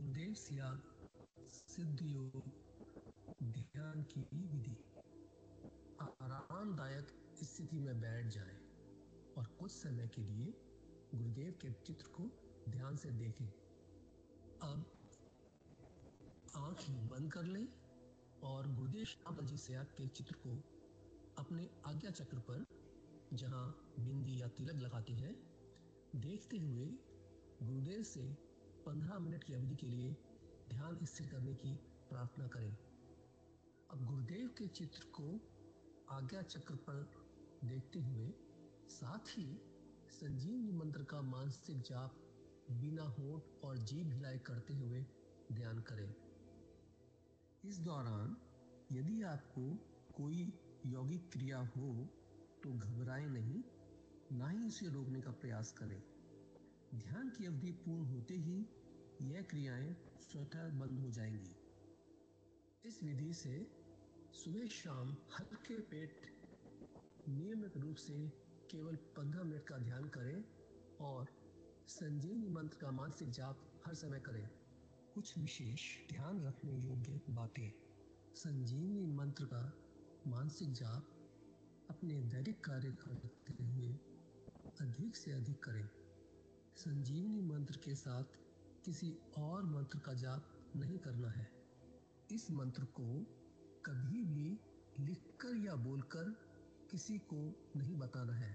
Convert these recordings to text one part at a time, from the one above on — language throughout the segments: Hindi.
उपदेश या सिद्ध योग ध्यान की विधि। आरामदायक स्थिति में बैठ जाएं और कुछ समय के लिए गुरुदेव के चित्र को ध्यान से देखें। अब आंखें बंद कर लें और गुरुदेव श्यामल जी से आपके चित्र को अपने आज्ञा चक्र पर, जहां बिंदी या तिलक लगाते हैं, देखते हुए गुरुदेव से 15 मिनट की अवधि के लिए ध्यान स्थिर करने की प्रार्थना करें। अब गुरुदेव के चित्र को आज्ञा चक्र पर देखते हुए साथ ही संजीवनी मंत्र का मानसिक जाप बिना होंठ और जीभ हिलाए करते हुए ध्यान करें। इस दौरान यदि आपको कोई यौगिक क्रिया हो तो घबराएं नहीं, ना ही उसे रोकने का प्रयास करें। ध्यान की अवधि पूर्ण होते ही यह क्रियाएं स्वतः बंद हो जाएंगी। इस विधि से सुबह शाम हल्के पेट नियमित रूप से केवल 15 मिनट का ध्यान करें और संजीवनी मंत्र का मानसिक जाप हर समय करें। कुछ विशेष ध्यान रखने योग्य बातें। संजीवनी मंत्र का मानसिक जाप अपने दैनिक कार्य करते हुए अधिक से अधिक करें। संजीवनी मंत्र के साथ किसी और मंत्र का जाप नहीं करना है। इस मंत्र को कभी भी लिखकर या बोलकर किसी को नहीं बताना है।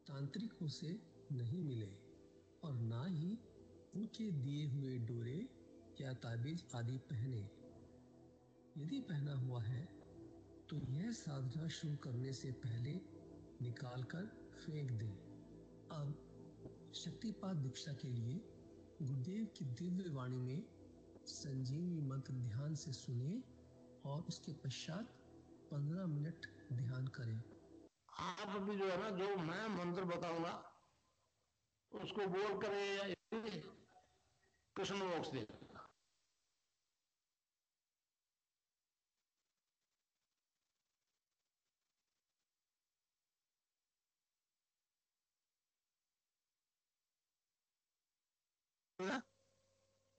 तांत्रिकों से नहीं मिले और ना ही उनके दिए हुए डोरे या ताबीज आदि पहने। यदि पहना हुआ है तो यह साधना शुरू करने से पहले निकालकर फेंक दें। अब शक्तिपात दीक्षा के लिए गुरुदेव की दिव्य वाणी में संजीवनी मंत्र ध्यान से सुने और उसके पश्चात 15 मिनट ध्यान करें। आप अभी जो है ना, जो मैं मंत्र बताऊंगा उसको बोल करें या कृष्ण मोक्ष दे।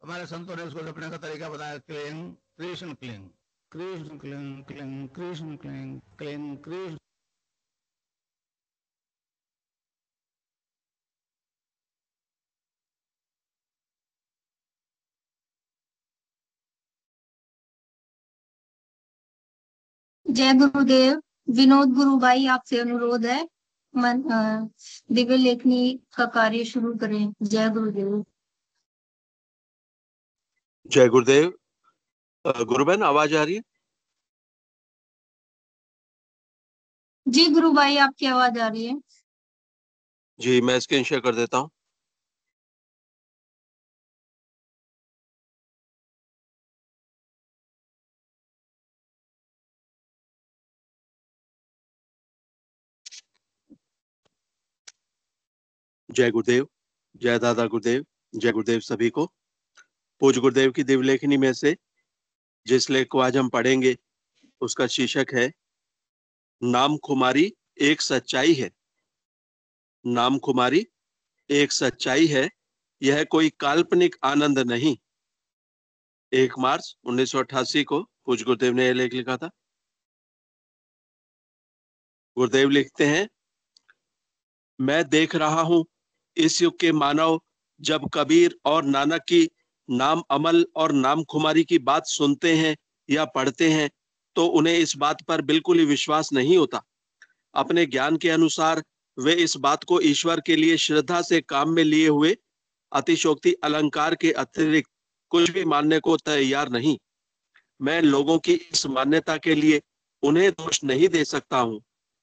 हमारे संतों ने उसको जपने का तरीका बताया। Cling Krishna cling, Krishna cling cling, Krishna cling cling, Krishna. जय गुरुदेव। विनोद गुरु भाई, आपसे अनुरोध है दिव्य लेखनी का कार्य शुरू करें। जय गुरुदेव। जय गुरुदेव। गुरुबहन आवाज आ रही है? जी गुरु भाई, आपकी आवाज आ रही है। जी, मैं स्क्रीन शेयर कर देता हूँ। जय गुरुदेव, जय दादा गुरुदेव, जय गुरुदेव सभी को। पूज्य गुरुदेव की दिव्य लेखनी में से जिस लेख को आज हम पढ़ेंगे उसका शीर्षक है नाम खुमारी एक सच्चाई है। नाम खुमारी एक सच्चाई है, यह कोई काल्पनिक आनंद नहीं। 1 मार्च 1988 को पूज्य गुरुदेव ने यह लेख लिखा था। गुरुदेव लिखते हैं, मैं देख रहा हूं इस युग के मानव जब कबीर और नानक की नाम अमल और नाम खुमारी की बात सुनते हैं या पढ़ते हैं तो उन्हें इस बात पर बिल्कुल ही विश्वास नहीं होता। अपने ज्ञान के अनुसार वे इस बात को ईश्वर के लिए श्रद्धा से काम में लिए हुए अतिशोक्ति अलंकार के अतिरिक्त कुछ भी मानने को तैयार नहीं। मैं लोगों की इस मान्यता के लिए उन्हें दोष नहीं दे सकता हूं,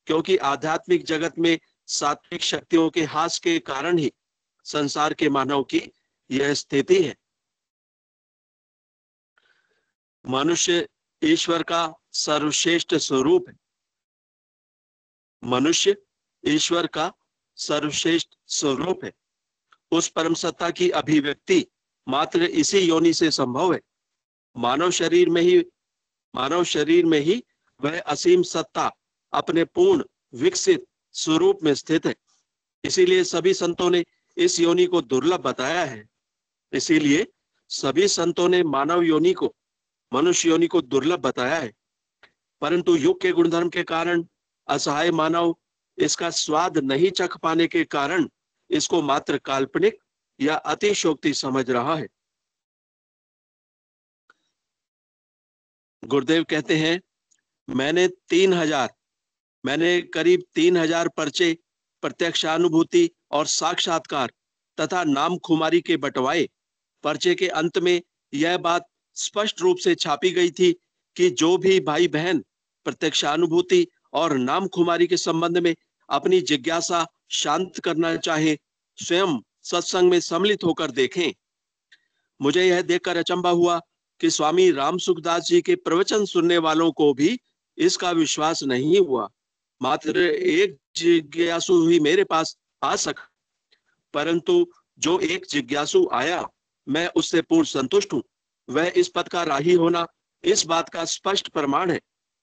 क्योंकि आध्यात्मिक जगत में सात्विक शक्तियों के हास के कारण ही संसार के मानव की यह स्थिति है। मनुष्य ईश्वर का सर्वश्रेष्ठ स्वरूप है। मनुष्य ईश्वर का सर्वश्रेष्ठ स्वरूप है। उस परम सत्ता की अभिव्यक्ति मात्र इसी योनि से संभव है। मानव शरीर में ही वह असीम सत्ता अपने पूर्ण विकसित स्वरूप में स्थित है। इसीलिए सभी संतों ने इस योनि को दुर्लभ बताया है। इसीलिए सभी संतों ने मानव योनि को, मनुष्य योनि को दुर्लभ बताया है, परंतु युग के गुणधर्म के कारण असहाय मानव इसका स्वाद नहीं चख पाने के कारण इसको मात्र काल्पनिक या अतिशयोक्ति समझ रहा है। गुरुदेव कहते हैं, मैंने करीब 3000 पर्चे प्रत्यक्षानुभूति और साक्षात्कार तथा नाम खुमारी के बंटवाए। पर्चे के अंत में यह बात स्पष्ट रूप से छापी गई थी कि जो भी भाई बहन प्रत्यक्षानुभूति और नाम खुमारी के संबंध में अपनी जिज्ञासा शांत करना चाहे, स्वयं सत्संग में सम्मिलित होकर देखें। मुझे यह देखकर अचंभा हुआ कि स्वामी राम सुखदास जी के प्रवचन सुनने वालों को भी इसका विश्वास नहीं हुआ। मात्र एक जिज्ञासु ही मेरे पास आ सका, परंतु जो एक जिज्ञासु आया मैं उससे पूर्ण संतुष्ट हूं। वह इस पद का राही होना इस बात का स्पष्ट प्रमाण है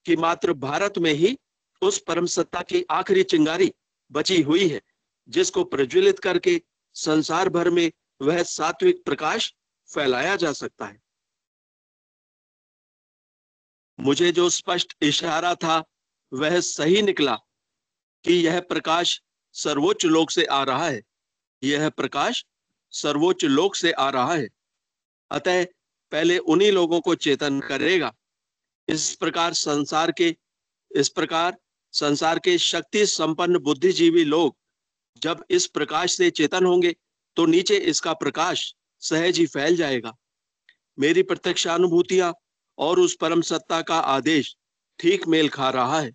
कि मात्र भारत में ही उस परम सत्ता की आखिरी चिंगारी बची हुई है, जिसको प्रज्वलित करके संसार भर में वह सात्विक प्रकाश फैलाया जा सकता है। मुझे जो स्पष्ट इशारा था वह सही निकला कि यह प्रकाश सर्वोच्च लोक से आ रहा है। यह प्रकाश सर्वोच्च लोक से आ रहा है, अतः पहले उन्हीं लोगों को चेतन करेगा। इस प्रकार संसार के शक्ति संपन्न बुद्धिजीवी लोग जब इस प्रकाश से चेतन होंगे तो नीचे इसका प्रकाश सहज ही फैल जाएगा। मेरी प्रत्यक्षानुभूतियां और उस परम सत्ता का आदेश ठीक मेल खा रहा है।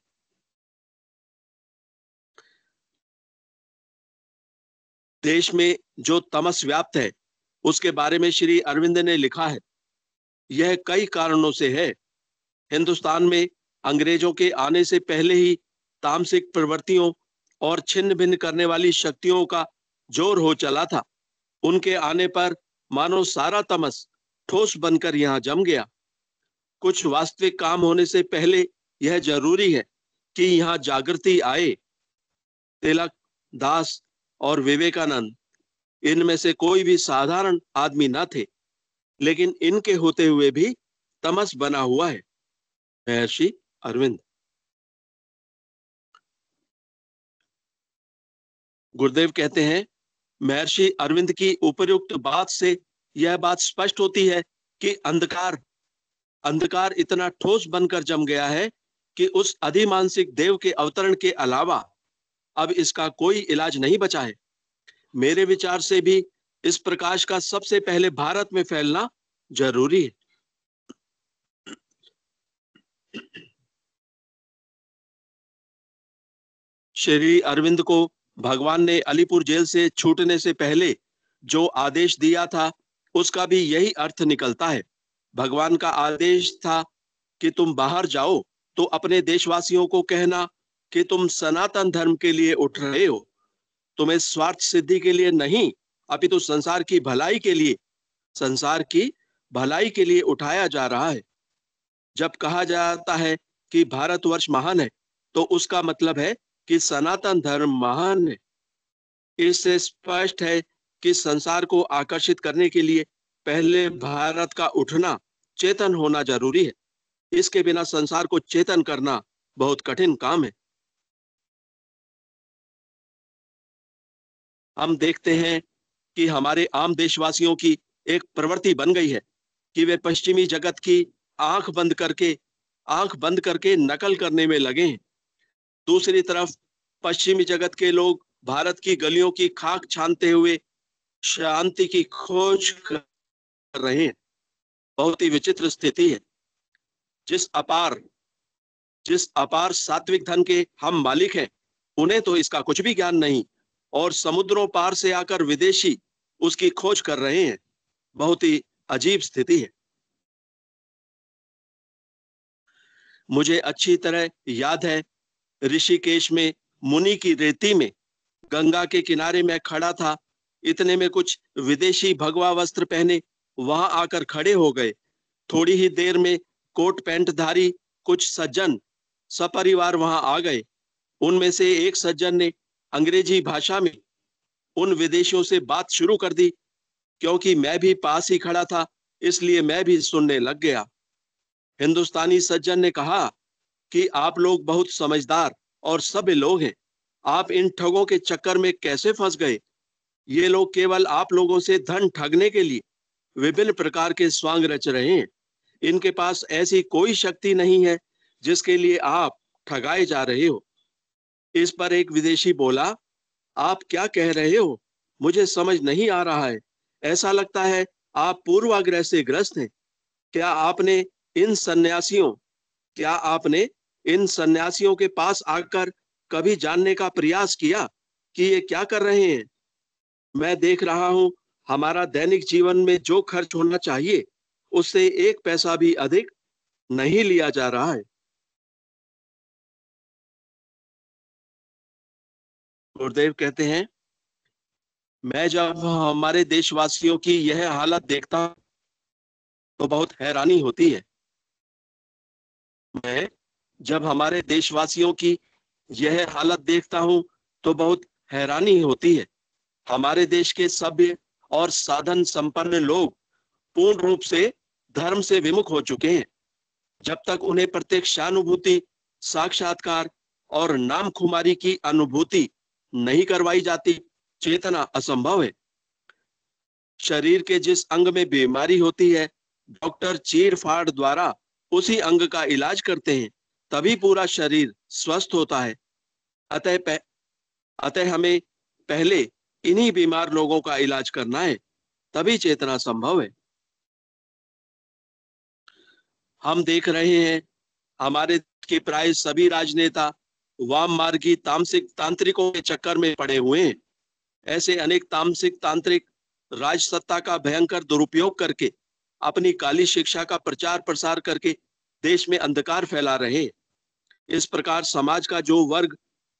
देश में जो तमस व्याप्त है उसके बारे में श्री अरविंद ने लिखा है। यह कई कारणों से है। हिंदुस्तान में अंग्रेजों के आने से पहले ही तामसिक प्रवृत्तियों और छिन्न भिन्न करने वाली शक्तियों का जोर हो चला था। उनके आने पर मानो सारा तमस ठोस बनकर यहाँ जम गया। कुछ वास्तविक काम होने से पहले यह जरूरी है कि यहाँ जागृति आए। तिलक, दास और विवेकानंद इनमें से कोई भी साधारण आदमी न थे, लेकिन इनके होते हुए भी तमस बना हुआ है। महर्षि अरविंद। गुरुदेव कहते हैं, महर्षि अरविंद की उपर्युक्त बात से यह बात स्पष्ट होती है कि अंधकार इतना ठोस बनकर जम गया है कि उस अधिमानसिक देव के अवतरण के अलावा अब इसका कोई इलाज नहीं बचा है। मेरे विचार से भी इस प्रकाश का सबसे पहले भारत में फैलना जरूरी है। श्री अरविंद को भगवान ने अलीपुर जेल से छूटने से पहले जो आदेश दिया था उसका भी यही अर्थ निकलता है। भगवान का आदेश था कि तुम बाहर जाओ तो अपने देशवासियों को कहना कि तुम सनातन धर्म के लिए उठ रहे हो। तुम्हें स्वार्थ सिद्धि के लिए नहीं, अपितु संसार की भलाई के लिए उठाया जा रहा है। जब कहा जाता है कि भारतवर्ष महान है तो उसका मतलब है कि सनातन धर्म महान है। इससे स्पष्ट है कि संसार को आकर्षित करने के लिए पहले भारत का उठना, चेतन होना जरूरी है। इसके बिना संसार को चेतन करना बहुत कठिन काम है। हम देखते हैं कि हमारे आम देशवासियों की एक प्रवृत्ति बन गई है कि वे पश्चिमी जगत की आंख बंद करके नकल करने में लगे हैं। दूसरी तरफ पश्चिमी जगत के लोग भारत की गलियों की खाक छानते हुए शांति की खोज कर रहे हैं। बहुत ही विचित्र स्थिति है। जिस अपार सात्विक धन के हम मालिक हैं, उन्हें तो इसका कुछ भी ज्ञान नहीं, और समुद्रों पार से आकर विदेशी उसकी खोज कर रहे हैं। बहुत ही अजीब स्थिति है। मुझे अच्छी तरह याद है, ऋषिकेश में मुनि की रेती में गंगा के किनारे में खड़ा था। इतने में कुछ विदेशी भगवा वस्त्र पहने वहां आकर खड़े हो गए। थोड़ी ही देर में कोट पैंट धारी कुछ सज्जन सपरिवार वहां आ गए। उनमें से एक सज्जन ने अंग्रेजी भाषा में उन विदेशियों से बात शुरू कर दी। क्योंकि मैं भी पास ही खड़ा था इसलिए मैं भी सुनने लग गया। हिंदुस्तानी सज्जन ने कहा कि आप लोग बहुत समझदार और सभ्य लोग हैं। आप इन ठगों के चक्कर में कैसे फंस गए? ये लोग केवल आप लोगों से धन ठगने के लिए विभिन्न प्रकार के स्वांग रच रहे हैं। इनके पास ऐसी कोई शक्ति नहीं है जिसके लिए आप ठगाए जा रहे हो। इस पर एक विदेशी बोला, आप क्या कह रहे हो? मुझे समझ नहीं आ रहा है। ऐसा लगता है आप पूर्वाग्रह से ग्रस्त हैं। क्या आपने इन सन्यासियों के पास आकर कभी जानने का प्रयास किया कि ये क्या कर रहे हैं? मैं देख रहा हूं हमारा दैनिक जीवन में जो खर्च होना चाहिए उससे 1 पैसा भी अधिक नहीं लिया जा रहा है। गुरुदेव कहते हैं, मैं जब हमारे देशवासियों की यह हालत देखता हूं तो बहुत हैरानी होती है। मैं जब हमारे देशवासियों की यह हालत देखता हूं तो बहुत हैरानी होती है। हमारे देश के सभ्य और साधन संपन्न लोग पूर्ण रूप से धर्म से विमुख हो चुके हैं। जब तक उन्हें प्रत्यक्षानुभूति, साक्षात्कार और नाम खुमारी की अनुभूति नहीं करवाई जाती, चेतना असंभव है। शरीर के जिस अंग में बीमारी होती है, डॉक्टर चीर फाड़ द्वारा उसी अंग का इलाज करते हैं, तभी पूरा शरीर स्वस्थ होता है। अतः हमें पहले इन्हीं बीमार लोगों का इलाज करना है, तभी चेतना संभव है। हम देख रहे हैं हमारे के प्राय सभी राजनेता वाम मार्गी तांत्रिकों के चक्कर में पड़े हुए हैं। ऐसे अनेक तामसिक तांत्रिक राज सत्ता का भयंकर दुरुपयोग करके अपनी काली शिक्षा का प्रचार प्रसार करके देश में अंधकार फैला रहे हैं। इस प्रकार समाज का जो वर्ग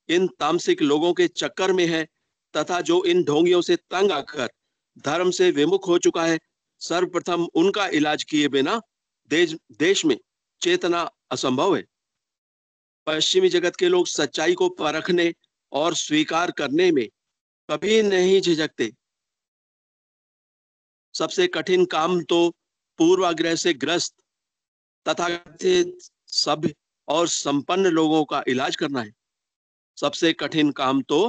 इन तामसिक लोगों के चक्कर में है तथा जो इन ढोंगियों से तंग आकर धर्म से विमुख हो चुका है, सर्वप्रथम उनका इलाज किए बिना देश में चेतना असंभव है। पश्चिमी जगत के लोग सच्चाई को परखने और स्वीकार करने में कभी नहीं झिझकते। सबसे कठिन काम तो पूर्वाग्रह से ग्रस्त तथाकथित सभ्य और संपन्न लोगों का इलाज करना है। सबसे कठिन काम तो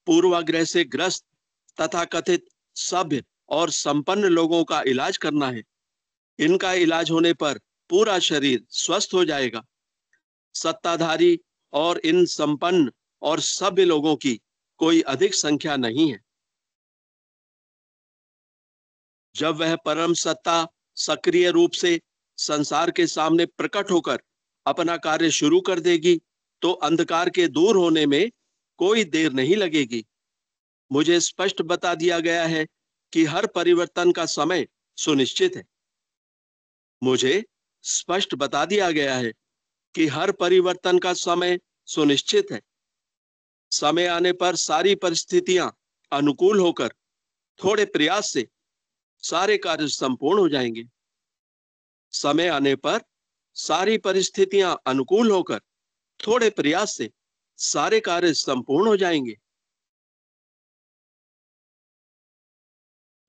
पूर्वाग्रह से ग्रस्त तथाकथित सभ्य और संपन्न लोगों का इलाज करना है। इनका इलाज होने पर पूरा शरीर स्वस्थ हो जाएगा। सत्ताधारी और इन संपन्न और सभ्य लोगों की कोई अधिक संख्या नहीं है। जब वह परम सत्ता सक्रिय रूप से संसार के सामने प्रकट होकर अपना कार्य शुरू कर देगी तो अंधकार के दूर होने में कोई देर नहीं लगेगी। मुझे स्पष्ट बता दिया गया है कि हर परिवर्तन का समय सुनिश्चित है। मुझे स्पष्ट बता दिया गया है कि हर परिवर्तन का समय सुनिश्चित है। समय आने पर सारी परिस्थितियां अनुकूल होकर थोड़े प्रयास से सारे कार्य संपूर्ण हो जाएंगे। समय आने पर सारी परिस्थितियां अनुकूल होकर थोड़े प्रयास से सारे कार्य संपूर्ण हो जाएंगे।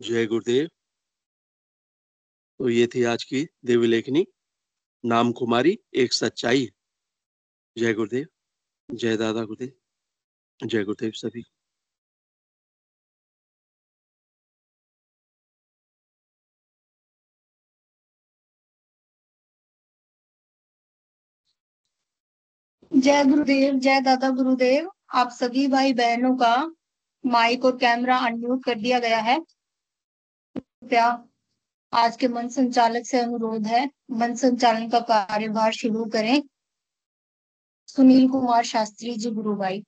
जय गुरुदेव। तो ये थी आज की दिव्य लेखनी, नाम कुमारी एक सच्चाई है। जय गुरुदेव, जय दादा गुरुदेव, जय गुरुदेव सभी। जय गुरुदेव, जय दादा गुरुदेव। आप सभी भाई बहनों का माइक और कैमरा अनम्यूट कर दिया गया है। कृपया आज के मंच संचालक से अनुरोध है, मंच संचालन का कार्यभार शुरू करें। सुनील कुमार शास्त्री जी, गुरु भाई।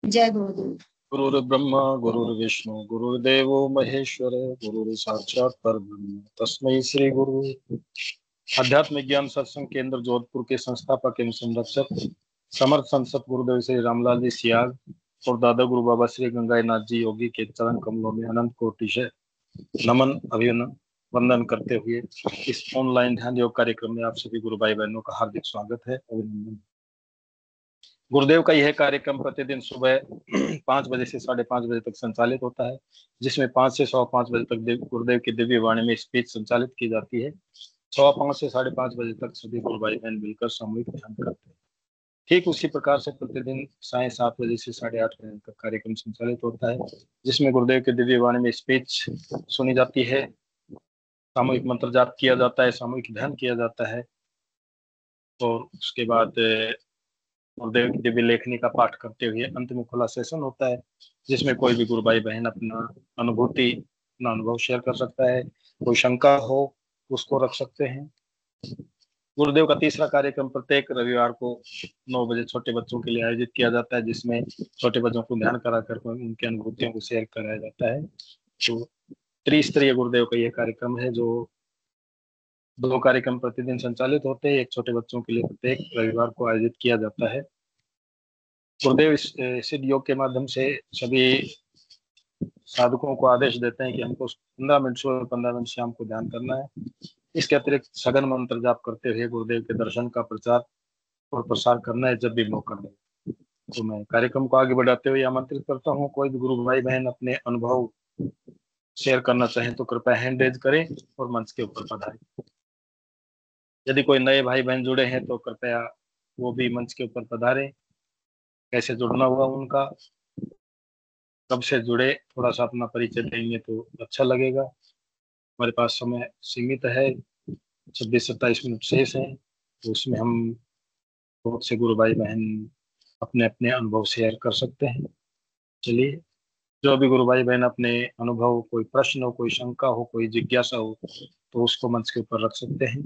जय गुरुदेव। गुरुर् ब्रह्मा गुरुर्विष्णु गुरुर्देवो महेश्वर गुरुर् साक्षात् परब्रह्म तस्मै श्री गुरु। आध्यात्म ज्ञान सत्संग केंद्र जोधपुर के संस्थापक एवं संरक्षक समर्थ संसद गुरुदेव श्री रामलाल जी सियाग और दादा गुरु बाबा श्री गंगानाथ जी योगी के चरण कमलों में अनंत कोटि से नमन अभिवंदन करते हुए इस ऑनलाइन ध्यान योग कार्यक्रम में आप सभी गुरु भाई बहनों का हार्दिक स्वागत है, अभिनंदन। गुरुदेव का यह कार्यक्रम प्रतिदिन सुबह 5 बजे से 5:30 बजे तक संचालित होता है, जिसमें 5 से 5:15 बजे तक गुरुदेव की दिव्य वाणी में स्पीच संचालित की जाती है। 5:15 से 5:30 बजे तक सभी गुरु भाई बहन मिलकर सामूहिक ध्यान करते हैं। ठीक उसी प्रकार से प्रतिदिन 7:30 बजे से 8:30 बजे तक कार्यक्रम संचालित होता है, जिसमें गुरुदेव की दिव्य वाणी में स्पीच सुनी जाती है, सामूहिक मंत्र जाप किया जाता है, सामूहिक ध्यान किया जाता है और उसके बाद गुरुदेव की दिव्य लेखनी का पाठ करते हुए अंत में खुला सेशन होता है, जिसमें कोई भी गुरु भाई बहन अपना अनुभूति, अपना अनुभव शेयर कर सकता है। कोई शंका हो उसको रख सकते हैं। गुरुदेव का तीसरा कार्यक्रम प्रत्येक रविवार को 9 बजे छोटे बच्चों के लिए आयोजित किया जाता है, जिसमें छोटे बच्चों को ध्यान कराकर उनकी अनुभूतियों को शेयर कराया जाता है। तो त्रिस्तरीय गुरुदेव का यह कार्यक्रम है, जो 2 कार्यक्रम प्रतिदिन संचालित होते हैं। एक छोटे बच्चों के लिए प्रत्येक रविवार को आयोजित किया जाता है। गुरुदेव इस सिद्ध योग के माध्यम से सभी साधकों को आदेश देते हैं कि हमको 15 मिनट सुबह 15 मिनट शाम को ध्यान करना है। इसके अतिरिक्त सघन मंत्र जाप करते हुए गुरुदेव के दर्शन का प्रचार और प्रसार करना है जब भी मौका मिले। तो मैं कार्यक्रम को आगे बढ़ाते हुए आमंत्रित करता हूँ, कोई भी गुरु भाई बहन अपने अनुभव शेयर करना चाहें तो कृपया हैंड रेज करें और मंच के ऊपर पधारें। यदि कोई नए भाई बहन जुड़े हैं तो कृपया वो भी मंच के ऊपर पधारें। कैसे जुड़ना हुआ उनका, कब से जुड़े, थोड़ा सा अपना परिचय देंगे तो अच्छा लगेगा। हमारे पास समय सीमित है, 26-27 मिनट शेष है, तो उसमें हम बहुत से गुरु भाई बहन अपने अपने अनुभव शेयर कर सकते हैं। चलिए, जो भी गुरु भाई बहन अपने अनुभव, कोई प्रश्न हो, कोई शंका हो, कोई जिज्ञासा हो, तो उसको मंच के ऊपर रख सकते हैं।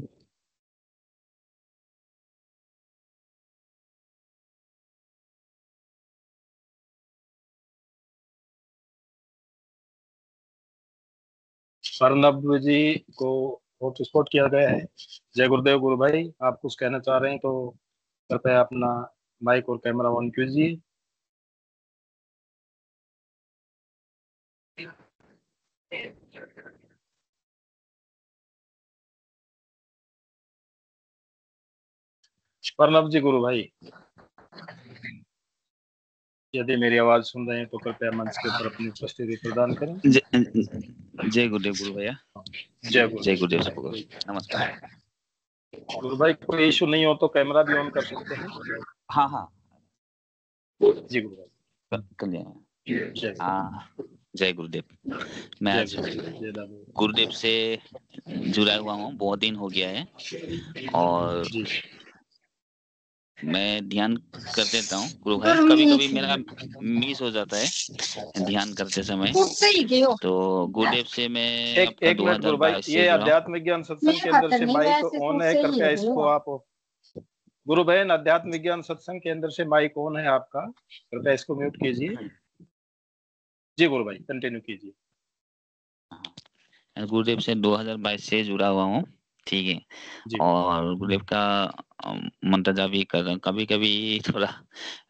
अर्नब जी को हॉटस्पॉट किया गया है। जय गुरुदेव गुरु भाई, आप कुछ कहना चाह रहे हैं तो कृपया अपना माइक और कैमरा ऑन कीजिए। अर्नब जी गुरु भाई, यदि मेरी आवाज सुन रहे हैं तो कृपया मंच के ऊपर अपनी उपस्थिति प्रदान करें। जय गुरुदेव गुरु भैया। जय गुरुदेव सबको नमस्कार। गुरु भाई, कोई इशू नहीं हो तो कैमरा भी ऑन कर सकते हैं। हाँ जी गुरु भाई, जय गुरुदेव। मैं आज गुरुदेव से जुड़ा हुआ हूँ, बहुत दिन हो गया है और मैं ध्यान कर देता हूँ गुरु भाई। कभी कभी मेरा मिस हो जाता है ध्यान करते समय, तो गुरुदेव से मैं एक मिनट गुरु भाई, ये अध्यात्म विज्ञान सत्संग केंद्र से माइक ऑन है, कृपया इसको आप गुरु बहन, अध्यात्म विज्ञान सत्संग के अंदर से माइक ऑन है आपका, कृपया इसको म्यूट कीजिए। जी गुरु भाई, कंटिन्यू कीजिए। गुरुदेव से 2022 से जुड़ा हुआ हूँ, ठीक है, और गुरुदेव का मंत्र जाप भी कर रहा हूँ। कभी कभी थोड़ा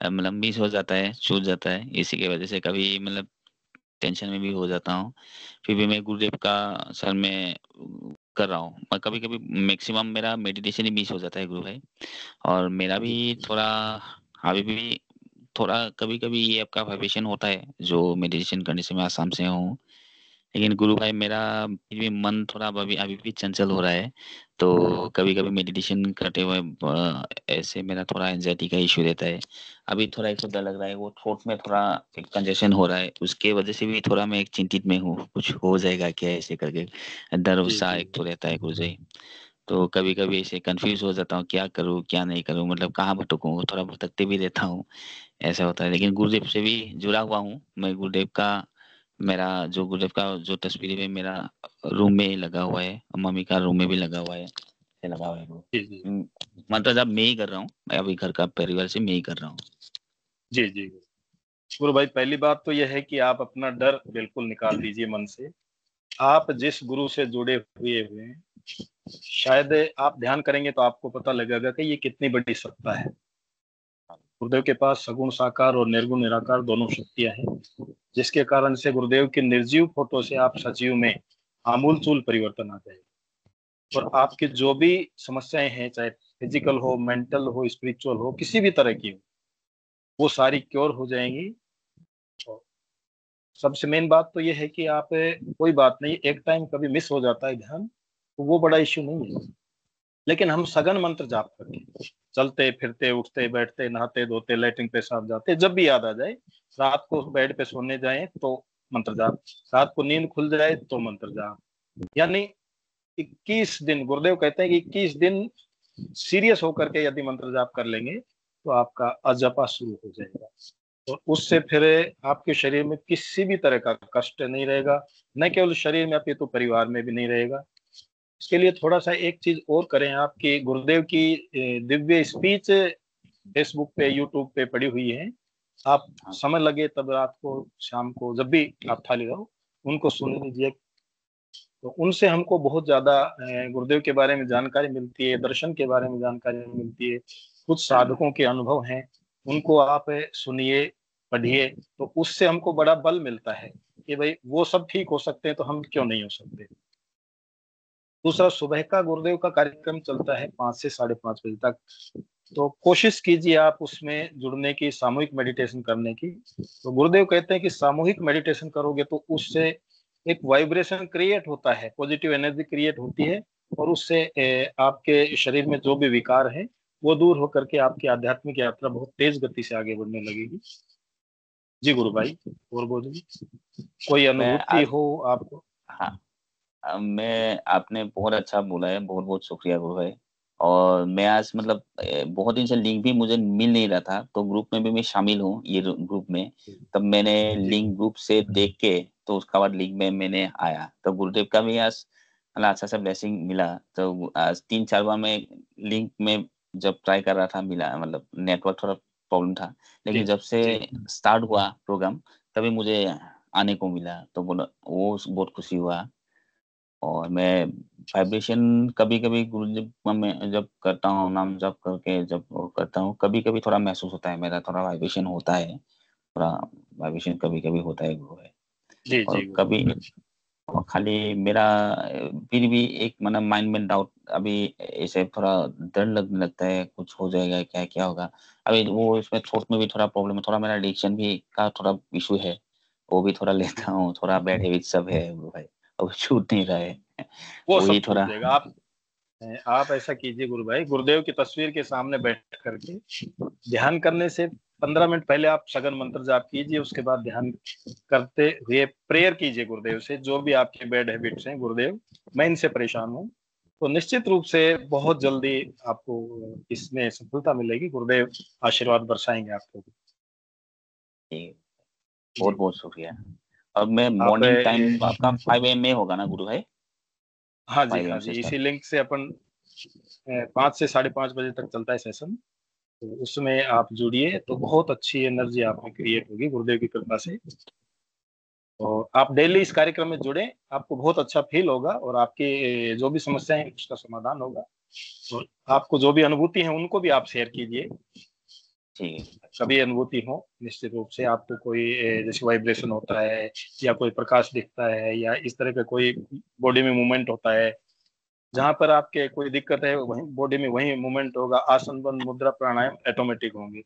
मतलब मिस हो जाता है, छूट जाता है, इसी की वजह से कभी मतलब टेंशन में भी हो जाता हूँ। फिर भी मैं गुरुदेव का सर में कर रहा हूँ। कभी कभी मैक्सिमम मेरा मेडिटेशन ही मिस हो जाता है गुरु भाई, और मेरा भी थोड़ा अभी भी थोड़ा कभी कभी ये आपका वाइब्रेशन होता है जो मेडिटेशन करने से मैं आसाम से हूँ। लेकिन गुरु भाई मेरा फिर भी मन थोड़ा अभी भी चंचल हो रहा है, तो कभी कभी मेडिटेशन करते हुए ऐसे मेरा थोड़ा एंजाइटी का इशू रहता है। अभी थोड़ा एक डर लग रहा है, वो थ्रोट में थोड़ा एक कंजेशन हो रहा है, उसके वजह से भी थोड़ा मैं एक चिंतित में हूँ, कुछ हो जाएगा क्या ऐसे करके डर सा एक तो रहता है गुरु जी। तो कभी कभी ऐसे कंफ्यूज हो जाता हूँ, क्या करूँ क्या नहीं करूँ, मतलब कहाँ भटकूँ, थोड़ा भटकते भी रहता हूँ, ऐसा होता है। लेकिन गुरुदेव से भी जुड़ा हुआ हूँ मैं। गुरुदेव का मेरा जो गुरुदेव का जो तस्वीर है मेरा रूम में लगा हुआ है, मम्मी का रूम में भी लगा हुआ है, लगा हुआ है। मतलब जब मैं ही कर रहा हूँ, मैं अभी घर का परिवार से मैं ही कर रहा हूँ। जी जी गुरु भाई, पहली बात तो यह है कि आप अपना डर बिल्कुल निकाल दीजिए मन से। आप जिस गुरु से जुड़े हुए हैं, शायद आप ध्यान करेंगे तो आपको पता लगेगा कि ये कितनी बड़ी सत्ता है। गुरुदेव के पास सगुण साकार और निर्गुण निराकार दोनों शक्तियां हैं, जिसके कारण से गुरुदेव की निर्जीव फोटो से आप सजीव में आमूलचूल परिवर्तन आ जाएगा। और आपकी जो भी समस्याएं हैं, चाहे फिजिकल हो, मेंटल हो, स्पिरिचुअल हो, किसी भी तरह की हो, वो सारी क्योर हो जाएंगी। और सबसे मेन बात तो ये है कि आप कोई बात नहीं, एक टाइम कभी मिस हो जाता है ध्यान, तो वो बड़ा इश्यू नहीं है। लेकिन हम सघन मंत्र जाप करके चलते फिरते उठते बैठते नहाते धोते लैट्रिन पेशाब जाते, जब भी याद आ जाए, रात को बेड पे सोने जाए तो मंत्र जाप, रात को नींद खुल जाए तो मंत्र जाप, यानी 21 दिन, गुरुदेव कहते हैं कि 21 दिन सीरियस होकर के यदि मंत्र जाप कर लेंगे तो आपका अजपा शुरू हो जाएगा। तो उससे फिर आपके शरीर में किसी भी तरह का कष्ट नहीं रहेगा, न केवल शरीर में, अपितु परिवार में भी नहीं रहेगा। इसके लिए थोड़ा सा एक चीज और करें, आपकी गुरुदेव की दिव्य स्पीच फेसबुक पे यूट्यूब पे पड़ी हुई है, आप समय लगे तब रात को शाम को जब भी आप खाली रहो उनको सुन लीजिए। तो उनसे हमको बहुत ज्यादा गुरुदेव के बारे में जानकारी मिलती है, दर्शन के बारे में जानकारी मिलती है, कुछ साधकों के अनुभव हैं उनको आप सुनिए पढ़िए, तो उससे हमको बड़ा बल मिलता है कि भाई वो सब ठीक हो सकते हैं तो हम क्यों नहीं हो सकते। दूसरा, सुबह का गुरुदेव का कार्यक्रम चलता है 5 से 5:30 बजे तक, तो कोशिश कीजिए आप उसमें जुड़ने की, सामूहिक मेडिटेशन करने की। तो गुरुदेव कहते हैं कि सामूहिक मेडिटेशन करोगे तो उससे एक वाइब्रेशन क्रिएट होता है, पॉजिटिव एनर्जी क्रिएट होती है, और उससे आपके शरीर में जो भी विकार है वो दूर होकर के आपकी आध्यात्मिक यात्रा बहुत तेज गति से आगे बढ़ने लगेगी। जी गुरु भाई, और बोलिए, कोई अनुभूति हो आपको? हाँ, मैं आपने बहुत अच्छा बोला है, बहुत बहुत शुक्रिया गुरु भाई। और मैं आज मतलब बहुत दिन से लिंक भी मुझे मिल नहीं रहा था, तो ग्रुप में भी मैं शामिल हूँ ये ग्रुप में। तब मैंने लिंक ग्रुप से देख के तो उसका बाद लिंक में मैंने आया, तो गुरुदेव का भी आज मतलब अच्छा सा ब्लेसिंग मिला। तो आज 3-4 बार मैं लिंक में जब ट्राई कर रहा था मिला, मतलब नेटवर्क थोड़ा प्रॉब्लम था, लेकिन जब से स्टार्ट हुआ प्रोग्राम तभी मुझे आने को मिला, तो बोला वो बहुत खुशी हुआ। और मैं वाइब्रेशन कभी कभी गुरु जी में जब करता हूँ, नाम जप करके जब वो करता हूँ, कभी कभी थोड़ा महसूस होता है, मेरा थोड़ा वाइब्रेशन होता है, थोड़ा वाइब्रेशन कभी कभी होता है गुरु है। जी और जी कभी और खाली मेरा फिर भी एक मतलब माइंड में डाउट, अभी ऐसे थोड़ा डर लगने लगता है, कुछ हो जाएगा क्या, क्या होगा। अभी वो इसमें थॉट में भी थोड़ा प्रॉब्लम है, थोड़ा मेरा एडिक्शन भी का थोड़ा इशू है, वो भी थोड़ा लेता हूँ, थोड़ा बैड हैबिट सब है गुरु भाई, अब छूट नहीं रहा है। वो सब वही छूट थोड़ा जाएगा। आप ऐसा कीजिए गुरु भाई, गुरुदेव की तस्वीर के सामने बैठ करके ध्यान करने से 15 मिनट पहले आप सघन मंत्र जाप कीजिए, उसके बाद ध्यान करते हुए प्रेयर कीजिए गुरुदेव से, जो भी आपके बैड हैबिट्स हैं, गुरुदेव मैं इनसे परेशान हूँ, तो निश्चित रूप से बहुत जल्दी आपको इसमें सफलता मिलेगी। गुरुदेव आशीर्वाद बरसाएंगे आपको। बहुत बहुत शुक्रिया। और मैं आप मॉर्निंग टाइम आपका 5 AM में होगा ना गुरु भाई? हाँ जी, 5 AM हाँ जी, से इसी स्टार्ट। लिंक से अपन 5 से 5:30 बजे तक चलता है सेशन, तो उसमें आप जुड़िए तो बहुत अच्छी एनर्जी आप में क्रिएट होगी गुरुदेव की कृपा से। और आप डेली इस कार्यक्रम में जुड़े, आपको बहुत अच्छा फील होगा, और आपकी जो भी समस्याएं हैं उसका समाधान होगा, और आपको जो भी अनुभूति है उनको भी आप शेयर कीजिए। कभी अनुभूति हो, निश्चित रूप से आपको कोई जैसे वाइब्रेशन होता है, या कोई प्रकाश दिखता है, या इस तरह का कोई बॉडी में मूवमेंट होता है, जहां पर आपके कोई दिक्कत है वहीं बॉडी में वहीं मूवमेंट होगा, आसन बंद मुद्रा प्राणायाम ऑटोमेटिक होंगे,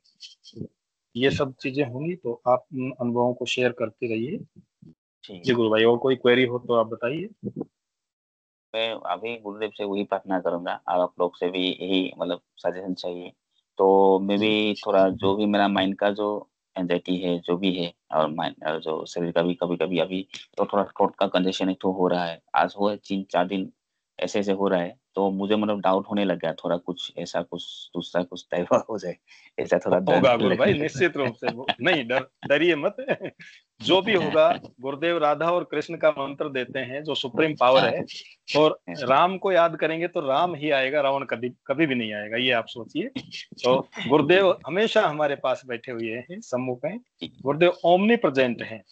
ये सब चीजें होंगी, तो आप उन अनुभवों को शेयर करते रहिए। जी गुरु भाई, और कोई क्वेरी हो तो आप बताइए। मैं अभी गुरुदेव से वही प्रार्थना करूंगा, और आप लोग से भी यही मतलब सजेशन चाहिए। तो मैं भी थोड़ा जो भी मेरा माइंड का जो एंजाइटी है जो भी है, और माइंड जो शरीर का भी कभी कभी अभी तो थोड़ा थ्रोट का कंजेशन एक तो हो रहा है, आज हुआ 3-4 दिन ऐसे ऐसे हो रहा है, तो मुझे मतलब डाउट होने लग गया थोड़ा, कुछ ऐसा कुछ दूसरा कुछ टाइप हो जाए, ऐसा थोड़ा डर होगा गुरु लगने भाई, लगा। निश्चित रूप से नहीं, डरिए मत। जो भी होगा, गुरुदेव राधा और कृष्ण का मंत्र देते हैं जो सुप्रीम पावर है, और राम को याद करेंगे तो राम ही आएगा, रावण कभी कभी भी नहीं आएगा, ये आप सोचिए। तो गुरुदेव हमेशा हमारे पास बैठे हुए हैं, सम्मुख हैं, गुरुदेव ओमनी प्रेजेंट हैं।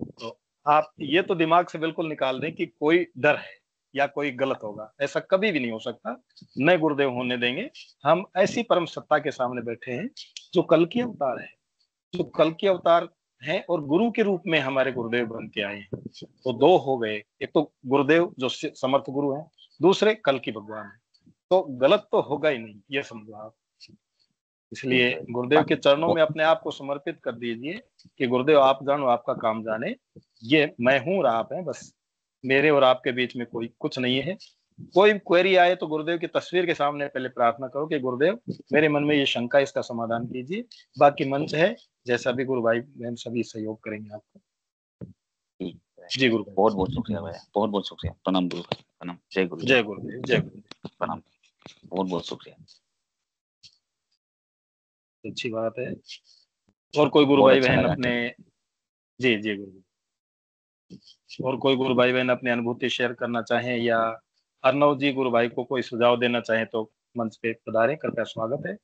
तो आप ये तो दिमाग से बिल्कुल निकाल दें कि कोई डर है या कोई गलत होगा, ऐसा कभी भी नहीं हो सकता, न गुरुदेव होने देंगे। हम ऐसी परम सत्ता के सामने बैठे हैं जो कल की अवतार है, जो कल के अवतार हैं, और गुरु के रूप में हमारे गुरुदेव बन के आए हैं। तो दो हो गए, एक तो गुरुदेव जो समर्थ गुरु हैं, दूसरे कल की भगवान है, तो गलत तो होगा ही नहीं, ये समझो आप। इसलिए गुरुदेव के चरणों में अपने आप को समर्पित कर दीजिए कि गुरुदेव आप जानो, आपका काम जाने, ये मैं हूं और आप हैं, बस मेरे और आपके बीच में कोई कुछ नहीं है। कोई क्वेरी आए तो गुरुदेव की तस्वीर के सामने पहले प्रार्थना करो कि गुरुदेव मेरे मन में ये शंका, इसका समाधान कीजिए। बाकी मंच है, जैसा भी गुरु भाई बहन सभी सहयोग करेंगे आपको। जी गुरु भाई, बहुत बहुत शुक्रिया भैया, बहुत बहुत शुक्रिया। प्रणाम गुरु भाई, प्रणाम। जय गुरु, जय गुरुदेव, जय गुरुदेव, प्रणाम, बहुत बहुत शुक्रिया। अच्छी बात है। और कोई गुरु भाई बहन अपने, जी जी गुरु, और कोई गुरु भाई बहन अपनी अनुभूति शेयर करना चाहें या अर्णव जी गुरु भाई को कोई सुझाव देना चाहें तो मंच पे पधारें, कृपया स्वागत है।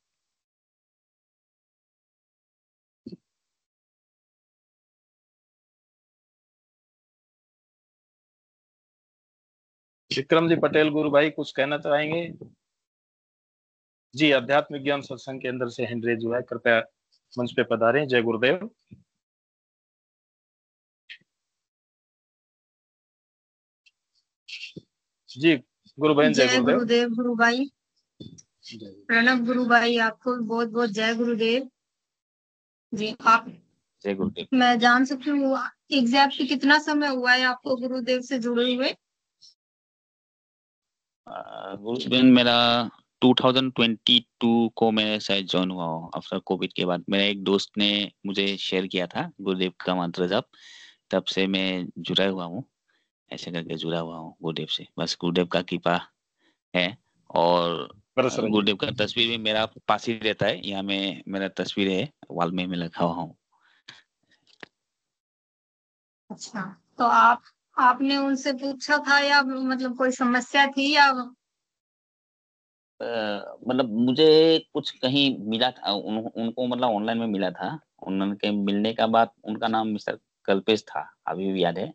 विक्रम जी पटेल गुरु भाई कुछ कहना चाहेंगे? जी, अध्यात्म विज्ञान सत्संग केंद्र से हैंड रेज हुआ है, कृपया मंच पे पधारें। जय गुरुदेव। जी गुरु बहन, जय जय गुरुदेव गुरु भाई, प्रणव गुरु भाई, आपको बहुत बहुत जय गुरुदेव जी। आप, जय गुरुदेव। मैं जान सकती हूँ एग्जैक्टली कितना समय हुआ है आपको गुरुदेव से जुड़े हुए? गुरुदेव मेरा 2022 को मैं शायद ज्वाइन हुआ हूँ, आफ्टर कोविड के बाद। मेरा एक दोस्त ने मुझे शेयर किया था गुरुदेव का मंत्र जाप, तब से मैं जुड़ा हुआ हूँ, ऐसे करके जुड़ा हुआ हूँ गुरुदेव से। बस गुरुदेव का कृपा है। और गुरुदेव का तस्वीर भी मेरा पास ही रहता है, यहाँ में मेरा तस्वीर है, वॉल में मैं लगा हुआ हूँ। अच्छा, तो आपने उनसे पूछा था या मतलब कोई समस्या थी या? मतलब मुझे कुछ कहीं मिला था, उनको मतलब ऑनलाइन में मिला था। उनके मिलने का बाद उनका नाम मिस्टर कल्पेश था, अभी भी याद है।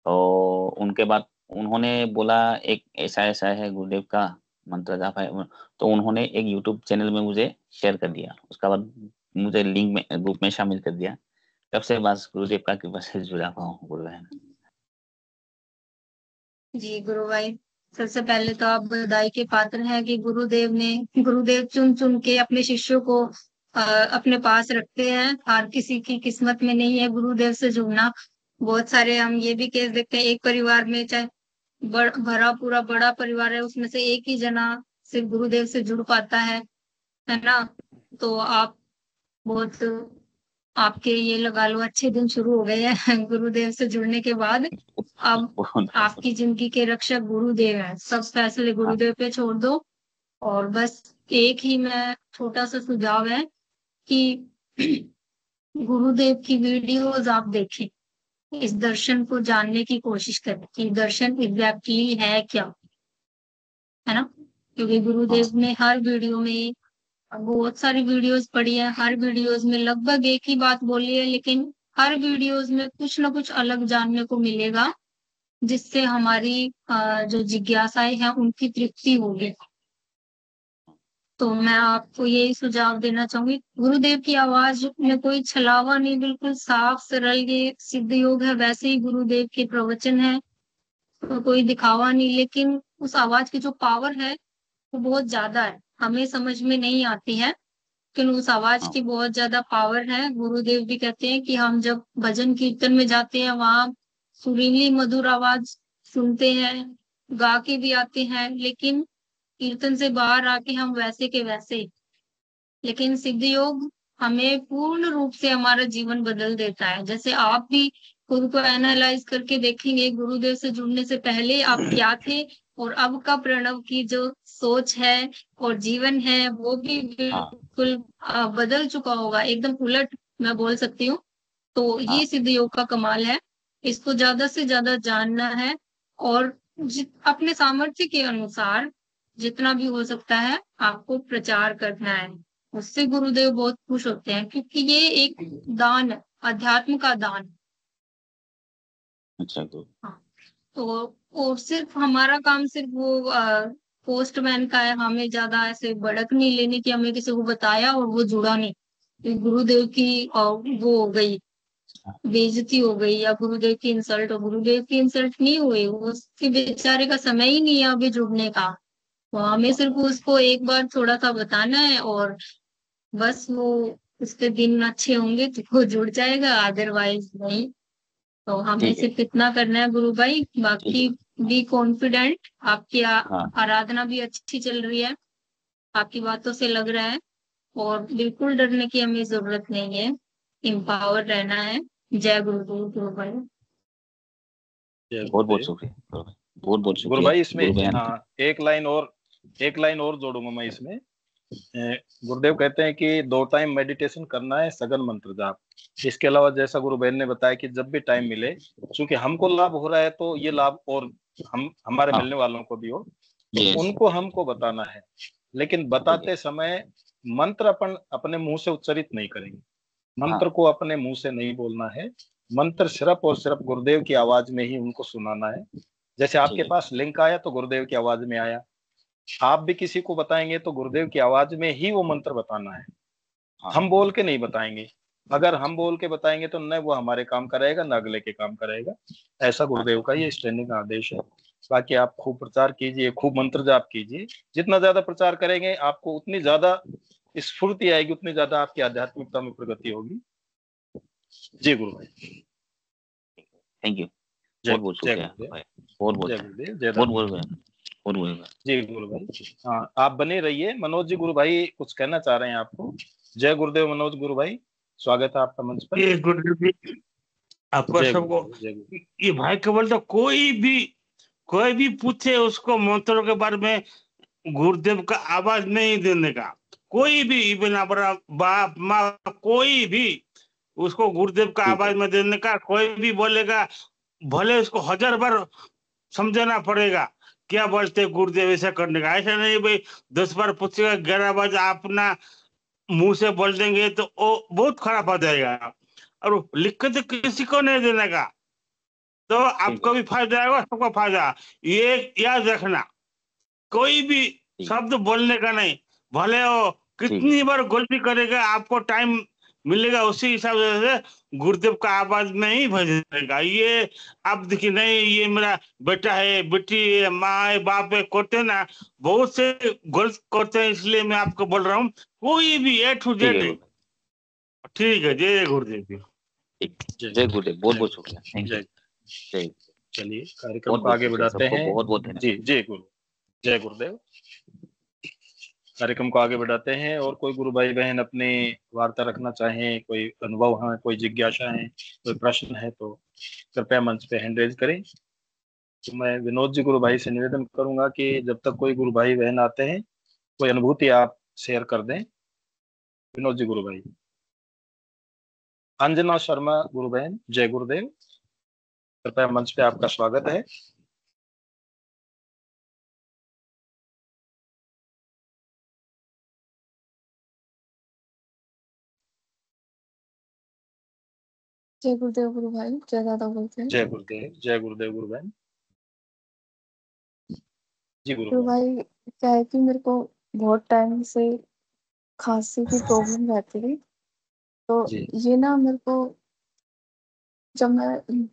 तो उनके बाद उन्होंने बोला एक ऐसा ऐसा है गुरुदेव का मंत्र जाप है, तो उन्होंने एक यूट्यूब चैनल में मुझे शेयर कर दिया। उसका बाद मुझे लिंक में ग्रुप में शामिल कर दिया। तब से बस गुरुदेव का कृपा से जुड़ा हुआ हूँ गुरु बहन। जी गुरु भाई, सबसे पहले तो आप बधाई के पात्र हैं कि गुरुदेव चुन चुन के अपने शिष्यों को अपने पास रखते हैं। हर किसी की किस्मत में नहीं है गुरुदेव से जुड़ना। बहुत सारे हम ये भी केस देखते हैं, एक परिवार में चाहे भरा पूरा बड़ा परिवार है, उसमें से एक ही जना सिर्फ गुरुदेव से जुड़ पाता है ना। तो आप बहुत, आपके ये लगा लो अच्छे दिन शुरू हो गए हैं गुरुदेव से जुड़ने के बाद। अब आपकी जिंदगी के रक्षक गुरुदेव हैं, सब फैसले गुरुदेव पे छोड़ दो। और बस एक ही मैं छोटा सा सुझाव है कि गुरुदेव की वीडियोस आप देखें, इस दर्शन को जानने की कोशिश करें कि दर्शन एग्जैक्टली है क्या, है ना। क्योंकि गुरुदेव ने हर वीडियो में, बहुत सारी वीडियोस पड़ी है, हर वीडियोस में लगभग एक ही बात बोली है, लेकिन हर वीडियोस में कुछ ना कुछ अलग जानने को मिलेगा, जिससे हमारी जो जिज्ञासाएं हैं उनकी तृप्ति होगी। तो मैं आपको यही सुझाव देना चाहूंगी, गुरुदेव की आवाज में कोई छलावा नहीं, बिल्कुल साफ सरल ये सिद्ध योग है। वैसे ही गुरुदेव के प्रवचन है, तो कोई दिखावा नहीं, लेकिन उस आवाज की जो पावर है वो बहुत ज्यादा है, हमें समझ में नहीं आती है, लेकिन उस आवाज की बहुत ज्यादा पावर है। गुरुदेव भी कहते हैं कि हम जब भजन कीर्तन में जाते हैं, वहां सुरीली मधुर आवाज सुनते हैं, गा के भी आते हैं, लेकिन कीर्तन से बाहर आके हम वैसे के वैसे। लेकिन सिद्ध योग हमें पूर्ण रूप से हमारा जीवन बदल देता है। जैसे आप भी खुद को एनालाइज करके देखेंगे, गुरुदेव से जुड़ने से पहले आप क्या थे और अब का प्रणव की जो सोच है और जीवन है वो भी बिल्कुल बदल चुका होगा, एकदम उलट मैं बोल सकती हूँ। तो ये सिद्ध योग का कमाल है, इसको ज्यादा से ज्यादा जानना है और अपने सामर्थ्य के अनुसार जितना भी हो सकता है आपको प्रचार करना है। उससे गुरुदेव बहुत खुश होते हैं, क्योंकि ये एक दान है, अध्यात्म का दान। अच्छा तो और सिर्फ हमारा काम सिर्फ वो पोस्टमैन का है, हमें ज्यादा ऐसे भड़क नहीं लेने की, हमें किसी को बताया और वो जुड़ा नहीं, तो गुरुदेव की वो हो गई, बेइज्जती हो गई, या गुरुदेव की इंसल्ट हो। गुरुदेव की इंसल्ट नहीं हुई, उसके बेचारे का समय ही नहीं है अभी जुड़ने का। तो हमें सिर्फ उसको एक बार थोड़ा सा बताना है और बस वो उसके दिन अच्छे होंगे तो वो जुड़ जाएगा, अदरवाइज नहीं। तो हमें ठीक है। सिर्फ इतना करना है गुरु भाई, ठीक है। बाकी बी कॉन्फिडेंट। आपकी हाँ। आराधना भी अच्छी चल रही है, आपकी बातों से लग रहा है। और बिल्कुल डरने की हमें जरूरत नहीं है, एम्पावर रहना है। जय गुरुदेव गुरु भाई। जय बहुत बहुत गुरुदेव। शुक्रिया गुरु भाई, बहुत बहुत गुरु शुक्रिया भाई इसमें गुरु बयान। हाँ एक लाइन और जोड़ूंगा मैं इसमें। गुरुदेव कहते हैं कि 2 टाइम मेडिटेशन करना है, सघन मंत्र जाप। इसके अलावा जैसा गुरु बहन ने बताया कि जब भी टाइम मिले, क्योंकि हमको लाभ हो रहा है तो ये लाभ और हम हमारे हाँ। मिलने वालों को भी हो, तो यस। उनको हमको बताना है। लेकिन ठीक है। बताते समय मंत्र अपन अपने मुंह से उच्चारित नहीं करेंगे, हाँ। मंत्र को अपने मुंह से नहीं बोलना है। मंत्र सिर्फ और सिर्फ गुरुदेव की आवाज में ही उनको सुनाना है। जैसे ठीक आपके है। पास लिंक आया तो गुरुदेव की आवाज में आया, आप भी किसी को बताएंगे तो गुरुदेव की आवाज में ही वो मंत्र बताना है। हाँ। हम बोल के नहीं बताएंगे। अगर हम बोल के बताएंगे तो न वो हमारे काम करेगा न अगले के काम करेगा। ऐसा गुरुदेव अच्छा। का ये स्टैंडिंग आदेश है। बाकी आप खूब प्रचार कीजिए, खूब मंत्र जाप कीजिए। जितना ज्यादा प्रचार करेंगे आपको उतनी ज्यादा स्फूर्ति आएगी, उतनी ज्यादा आपकी आध्यात्मिकता में प्रगति होगी। जी गुरु भाई। Thank you. जय बहुत बहुत जय शुक्रिया गुरुदेव। भाई। बहुत बहुत जय गुरुदेव। जय बहुत दादा। बहुत बहुत बहुत बहुत। जी गुरु भाई। हाँ आप बने रहिए। मनोज जी गुरु भाई कुछ कहना चाह रहे हैं आपको। जय गुरुदेव मनोज गुरु भाई, स्वागत है आपका मंच पर। ये गुरुदेव जी आपको जय सबको। गुरुदेव। जय गुरु। ये भाई केवल तो कोई भी पूछे उसको मंत्रों के बारे में, गुरुदेव का आवाज नहीं देने का। कोई भी इवन अपना बाप माँ कोई भी उसको गुरुदेव का ठीक है। आवाज में देने का। कोई भी बोलेगा भले उसको 1000 बार समझाना पड़ेगा क्या बोलते हैं गुरुदेव, ऐसा करने का। ऐसा नहीं भाई 10 बार पूछेगा 11 बार अपना मुंह से बोल देंगे तो वो बहुत खराब हो जाएगा। और लिख के तो किसी को नहीं देने का, तो ठीक है। आपको भी फायदा आएगा, सबको फायदा। ये याद रखना, कोई भी ठीक है। शब्द बोलने का नहीं। भले वो ठीक है। कितनी बार गलती करेगा, आपको टाइम मिलेगा उसी हिसाब से गुरुदेव का आवाज में ही भेजेगा। ये आप देखिए, नहीं ये मेरा बेटा है, बेटी है, माँ है, बाप है, करते हैं ना, बहुत से गलत करते हैं। इसलिए मैं आपको बोल रहा हूँ, कोई भी A to ठीक Z है है। गुरु भाई। ठीक है, जय गुरुदेव जी। ठीक। जय जय गुरुदेव। गुरुदेव, बहुत जय बहुत शुक्रिया, गुरुदेव। Thank you. जय। जय। चलिए कार्यक्रम बहुत को बहुत आगे शुक्रिया, बढ़ाते सबको हैं। बहुत बहुत धन्यवाद। जी जय गुरु। जय गुरुदेव। कार्यक्रम को आगे बढ़ाते हैं। और कोई गुरु भाई बहन अपनी वार्ता रखना चाहें, कोई अनुभव है, कोई जिज्ञासा है, कोई प्रश्न है, तो कृपया मंच पे हैंड रेज करें। तो मैं विनोद जी गुरु भाई से निवेदन करूंगा कि जब तक कोई गुरु भाई बहन आते हैं, कोई अनुभूति आप शेयर कर दें। विनोद जी गुरु भाई। अंजना शर्मा गुरु बहन, जय गुरुदेव। कृपया मंच पे आपका स्वागत है। जय गुरुदेव गुरु भाई, जय दादा बोलते हैं। जय गुरुदेव। जय गुरुदेव गुरु बहन। जी गुरु गुरु बहन। भाई, क्या है कि मेरे को बहुत टाइम से खांसी की प्रॉब्लम रहती थी। तो जी ये ना मेरे को, जब मैं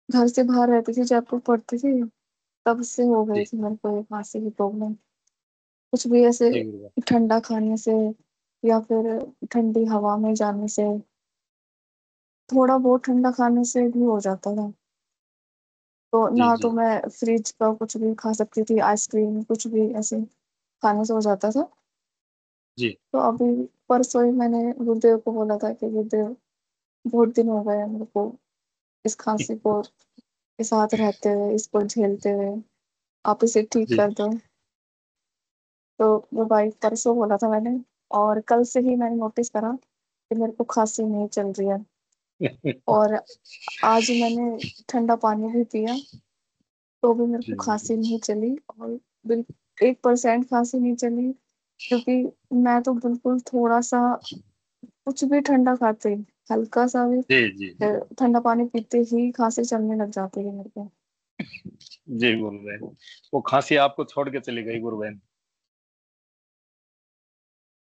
घर से बाहर रहती थी, जयपुर पढ़ती थी, तब से हो गई जी थी मेरे को ये खांसी की प्रॉब्लम। कुछ भी ऐसे जी गुरु बहन। ठंडा खाने से या फिर ठंडी हवा में जाने से, थोड़ा बहुत ठंडा खाने से भी हो जाता था। तो जी ना जी तो मैं फ्रिज का कुछ भी खा सकती थी, आइसक्रीम कुछ भी ऐसे खाने से हो जाता था। जी तो अभी परसों ही मैंने गुरुदेव को बोला था कि गुरुदेव, बहुत दिन हो गए हैं मेरे को इस खांसी को के साथ रहते हुए, इसको झेलते हुए, आप इसे ठीक जी कर दो। तो वो भाई परसों बोला था मैंने, और कल से ही मैंने नोटिस करा कि मेरे को खांसी नहीं चल रही है। और आज मैंने ठंडा पानी भी पिया, तो भी मेरे को जी खांसी नहीं चली। और बिल्कुल 1% खांसी नहीं चली, क्योंकि मैं तो बिल्कुल थोड़ा सा कुछ भी ठंडा खाते ही, हल्का सा भी जी जी जी ठंडा पानी पीते ही खांसी चलने लग जाती है मेरे को। जी गुरु बहन। वो खांसी आपको छोड़ के चली गई गुरु बहन।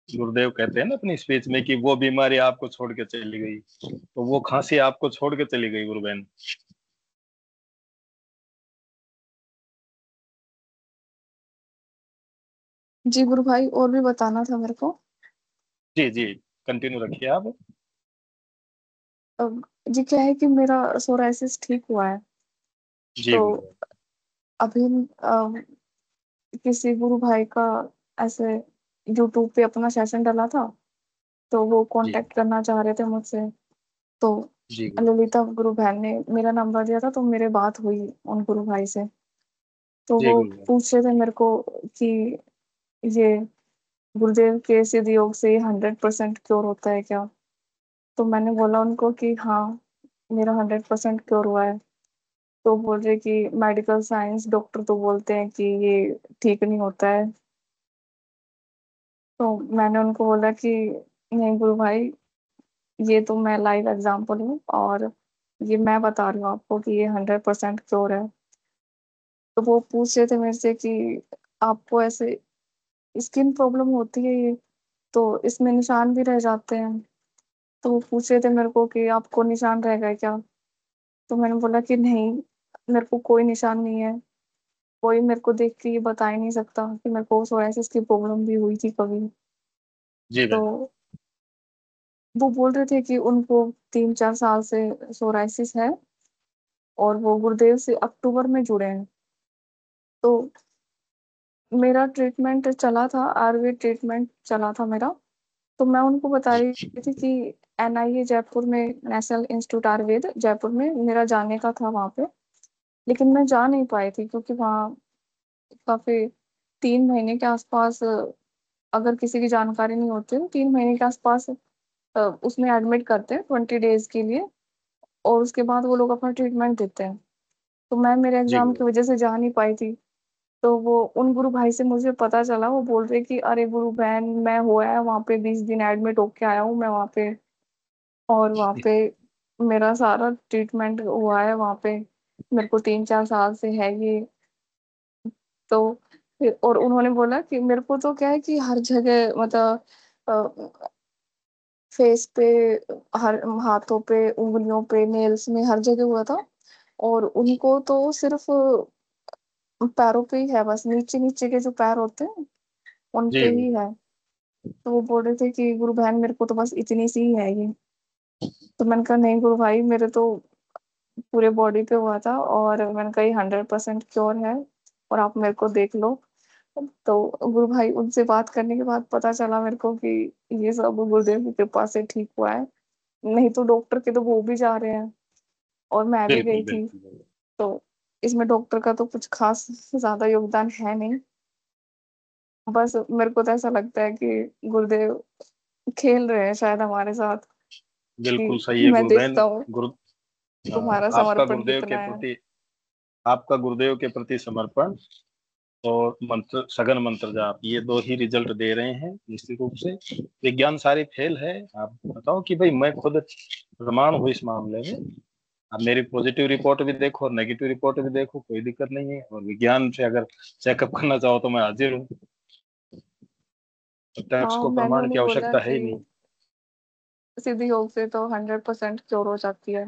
गुरुदेव कहते हैं ना अपनी स्पीच में कि वो बीमारी आपको छोड़ के चली गई, तो वो खांसी आपको छोड़ के चली गई गुरु बहन। जी गुरु भाई, और भी बताना था मेरे को। जी जी, कंटिन्यू रखिए आप। अब जी क्या है कि मेरा सोराइसिस ठीक हुआ है। जी तो गुरुदेव। अभी किसी गुरु भाई का ऐसे यूट्यूब पे अपना सेशन डाला था, तो वो जी कांटेक्ट करना चाह रहे थे मुझसे। तो जी गुरुदेव। ललिता गुरु बहन ने मेरा नंबर दिया था, तो मेरे बात हुई उन गुरु भाई से। तो जी वो गुरुदेव। पूछ रहे थे मेरे को कि ये गुरुदेव के सिद्ध योग से 100% क्योर होता है क्या? तो मैंने बोला उनको कि हाँ, मेरा 100% क्योर हुआ है। तो बोल रहे कि मेडिकल साइंस डॉक्टर तो बोलते हैं कि ये ठीक नहीं होता है। तो मैंने उनको बोला कि नहीं गुरु भाई, ये तो मैं लाइव एग्जांपल हूँ, और ये मैं बता रही हूँ आपको कि ये 100% क्योर है। तो वो पूछ रहे थे मेरे से कि आपको ऐसे स्किन प्रॉब्लम होती है ये, तो इसमें निशान भी रह जाते हैं। तो वो पूछ रहे थे मेरे को कि आपको निशान रह गए क्या? तो मैंने बोला कि नहीं, मेरे को कोई निशान नहीं है। कोई मेरे को देख के ये बता ही नहीं सकता कि मेरे को सोरायसिस की प्रॉब्लम भी हुई थी कभी। जी तो बहन। वो बोल रहे थे कि उनको 3-4 साल से सोरायसिस है, और वो गुरुदेव से अक्टूबर में जुड़े हैं। तो मेरा ट्रीटमेंट चला था, आयुर्वेद ट्रीटमेंट चला था मेरा। तो मैं उनको बता जी रही थी कि एनआईए जयपुर में, नेशनल इंस्टीट्यूट आयुर्वेद जयपुर में मेरा जाने का था वहाँ पे। लेकिन मैं जा नहीं पाई थी, क्योंकि वहाँ काफी 3 महीने के आसपास, अगर किसी की जानकारी नहीं होती तो 3 महीने के आसपास उसमें एडमिट करते हैं 20 डेज के लिए, और उसके बाद वो लोग अपना ट्रीटमेंट देते हैं। तो मैं मेरे जी एग्जाम की गुरुदेव। वजह से जा नहीं पाई थी। तो वो उन गुरु भाई से मुझे पता चला, वो बोल रहे कि अरे गुरु बहन, मैं हुआ है वहाँ पे 20 दिन एडमिट होके आया हूँ मैं वहाँ पे, और वहाँ पे मेरा सारा ट्रीटमेंट हुआ है वहाँ पे, मेरे को 3-4 साल से है ये। तो और उन्होंने बोला कि मेरे को तो क्या है कि हर जगह मतलब फेस पे, हर हाथों पे, उंगलियों पे, नेल्स में, हर जगह हुआ था। और उनको तो सिर्फ पैरों पे ही है, बस नीचे नीचे के जो पैर होते हैं उन जी पे ही गुरुदेव। है। तो वो बोल रहे थे कि गुरु बहन मेरे को तो बस इतनी सी ही है ये। तो मैंने कहा नहीं गुरु भाई, मेरे तो पूरे बॉडी पे हुआ था, और मैंने कहा ये 100% क्योर है, और आप मेरे को देख लो। तो गुरु भाई, उनसे बात करने के बाद पता चला मेरे को कि ये सब गुरुदेव की कृपा से ठीक हुआ है। नहीं तो डॉक्टर के तो वो भी जा रहे हैं, और मैं भी बिल्कुल गई थी। बिल्कुल बिल्कुल। तो इसमें डॉक्टर का तो कुछ खास ज्यादा योगदान है नहीं। बस मेरे को तो ऐसा लगता है कि गुरुदेव खेल रहे हैं शायद हमारे साथ, कि बिल्कुल सही है मैं गुरु बहन। देखता हूँ गुरु तुम्हारा आपका समर्पण गुरुदेव के कितना है। प्रति, आपका गुरुदेव के प्रति समर्पण और मंत्र, सघन मंत्र जाप, ये दो ही रिजल्ट दे रहे हैं निश्चित रूप से। विज्ञान सारी फेल है। आप बताओ कि भाई मैं खुद प्रमाण हूँ इस मामले में। आप मेरी पॉजिटिव रिपोर्ट भी देखो और नेगेटिव रिपोर्ट भी देखो, कोई दिक्कत नहीं है। और विज्ञान से अगर चेकअप करना चाहो तो मैं हाजिर हूँ। टैक्स हाँ, को मैंने प्रमाण की उन्हें बोला आवश्यकता है कि ही नहीं। सीधी योग से तो 100% क्योर हो जाती है।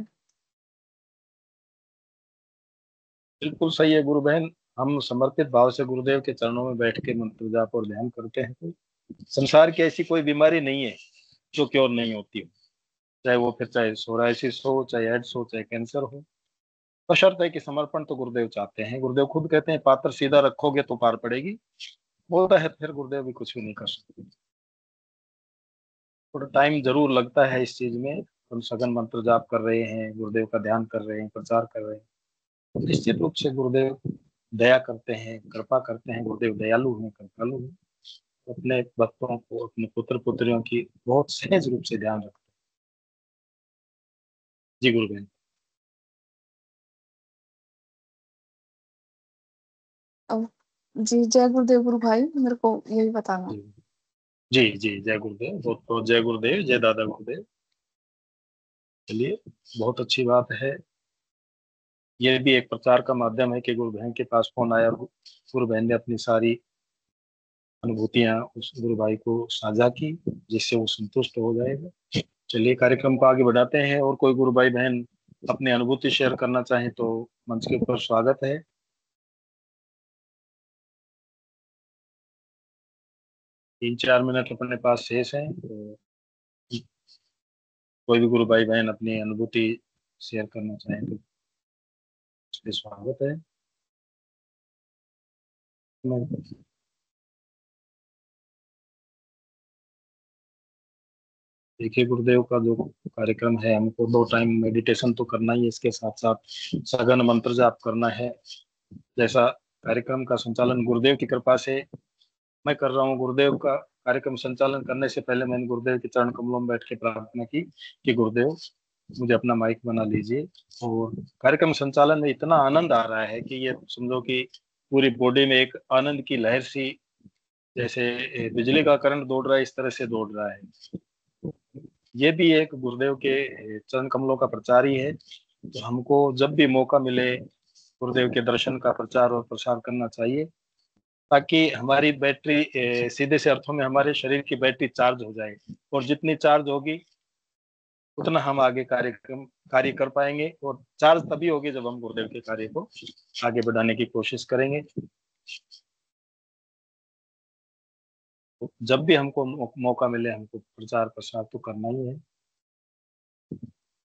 बिल्कुल सही है गुरु बहन। हम समर्पित भाव से गुरुदेव के चरणों में बैठ के मंत्र जाप और ध्यान करते हैं तो संसार की ऐसी कोई बीमारी नहीं है जो क्योर नहीं होती हो। चाहे वो फिर चाहे सोराइसिस हो, चाहे एड्स हो, चाहे कैंसर हो। बशर्ते कि समर्पण तो गुरुदेव चाहते हैं। गुरुदेव खुद कहते हैं पात्र सीधा रखोगे तो पार पड़ेगी। बोलता है फिर गुरुदेव भी कुछ भी नहीं कर सकते। थोड़ा टाइम जरूर लगता है इस चीज में। हम सघन मंत्र जाप कर रहे हैं, गुरुदेव का ध्यान कर रहे हैं, प्रचार कर रहे हैं, तो निश्चित रूप से गुरुदेव दया करते हैं, कृपा करते हैं। गुरुदेव दयालु हैं, कृपालु हैं। अपने भक्तों को, अपने पुत्र पुत्रियों की बहुत सहज रूप से ध्यान रखते हैं। जी गुरुदेव। अब जी, जय गुरुदेव गुरु भाई, मेरे को यही बताना। जी जी जी, जय गुरुदेव। बहुत बहुत जय गुरुदेव, जय दादा गुरुदेव। चलिए, बहुत अच्छी बात है। ये भी एक प्रचार का माध्यम है कि गुरु बहन के पास फोन आया, गुरु बहन ने अपनी सारी अनुभूतियां उस गुरु भाई को साझा की, जिससे वो संतुष्ट हो जाएगा। चलिए, कार्यक्रम को आगे बढ़ाते हैं। और कोई गुरु भाई बहन अपनी अनुभूति शेयर करना चाहें तो मंच के ऊपर स्वागत है। 3-4 मिनट अपने पास शेष हैं, तो कोई भी गुरु भाई बहन अपनी अनुभूति शेयर करना चाहें तो उसके स्वागत है। देखिए, गुरुदेव का जो कार्यक्रम है, हमको 2 टाइम मेडिटेशन तो करना ही है, इसके साथ साथ सघन मंत्र जाप करना है। जैसा कार्यक्रम का संचालन गुरुदेव की कृपा से मैं कर रहा हूँ। गुरुदेव का कार्यक्रम संचालन करने से पहले मैंने गुरुदेव के चरण कमलों में बैठ के प्रार्थना की कि गुरुदेव मुझे अपना माइक बना लीजिए। और कार्यक्रम संचालन में इतना आनंद आ रहा है कि ये समझो कि पूरी बॉडी में एक आनंद की लहर सी, जैसे बिजली का करंट दौड़ रहा है, इस तरह से दौड़ रहा है। ये भी एक गुरुदेव के चरण कमलों का प्रचार ही है। तो हमको जब भी मौका मिले गुरुदेव के दर्शन का प्रचार और प्रसार करना चाहिए, ताकि हमारी बैटरी, सीधे से अर्थों में हमारे शरीर की बैटरी चार्ज हो जाए, और जितनी चार्ज होगी उतना हम आगे कार्य कर पाएंगे। और चार्ज तभी होगी जब हम गुरुदेव के कार्य को आगे बढ़ाने की कोशिश करेंगे। तो जब भी हमको मौका मिले हमको प्रचार प्रसार तो करना ही है,